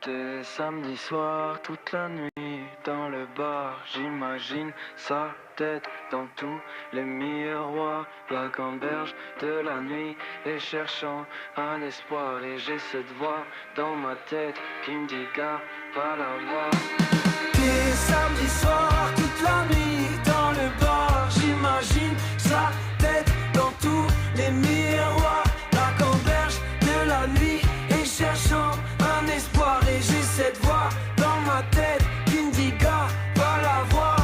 T'es samedi soir, toute la nuit, dans le bar, j'imagine sa tête dans tous les miroirs, la gamberge de la nuit, et cherchant un espoir, et j'ai cette voix dans ma tête qui me dit gars, va la voir. T'es samedi soir, toute la nuit, dans le bar, j'imagine sa tête dans tous les miroirs, la gamberge de la nuit, et cherchant un espoir, et j'ai cette voix dans ma tête qui me dit gars, va la voir.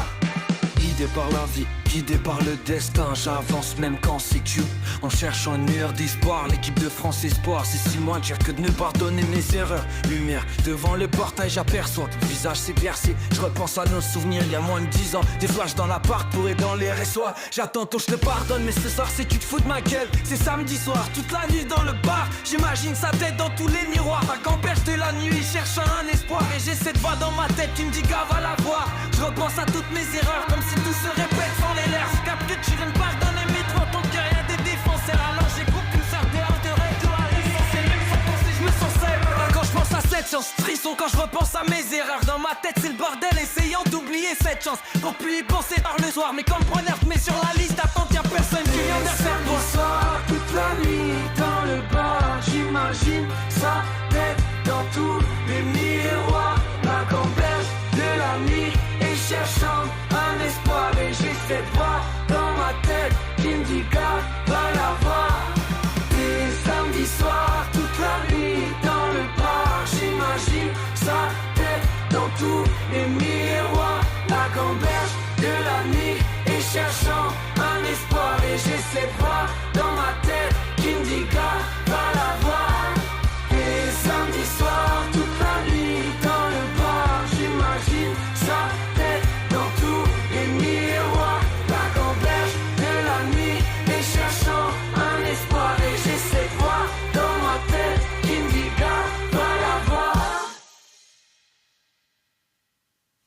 Guidé par la vie, guidé par le destin, j'avance même quand c'est cute. En cherchant une lueur d'espoir, l'équipe de France espoir, c'est si loin dire que de ne pardonner mes erreurs. Lumière devant le portail, j'aperçois ton visage s'éclaircir. Je repense à nos souvenirs il y a moins de 10 ans, des flashs dans l'appart pour dans les RSOA. J'attends ton je te pardonne, mais ce soir c'est tu te fous de ma gueule. C'est samedi soir, toute la nuit dans le bar, j'imagine sa tête dans tous les miroirs. La gamberge de la nuit, cherchant un espoir, et j'ai cette voix dans ma tête qui me dit gars, va la voir. Je repense à toutes mes erreurs, comme si tout se répète sans les lèvres. Je capte que tu viens de pardonner mes torts, ton cœur y'a des défenseurs. Alors j'écoute qu'une sorte de hors de règle, tout arrive sans c'est même sans penser, je me sens seul. Quand je pense à cette chance, frisson quand je repense à mes erreurs. Dans ma tête c'est le bordel, essayant d'oublier cette chance pour plus y penser par le soir. Mais comme preneur, mais sur la liste d'attente y'a personne qui vient de faire moi. Soir, toute la nuit, dans le bar, j'imagine sa tête dans tous les miroirs, la gamberge de la nuit, et cherchant un espoir, et j'ai cette voix dans ma tête qui me dit gars, va la voir. Et samedi soir, toute la nuit, dans le bar, j'imagine sa tête dans tous les miroirs, la gamberge de la nuit, et cherchant un espoir, et j'ai cette voix dans ma tête qui me dit gars, va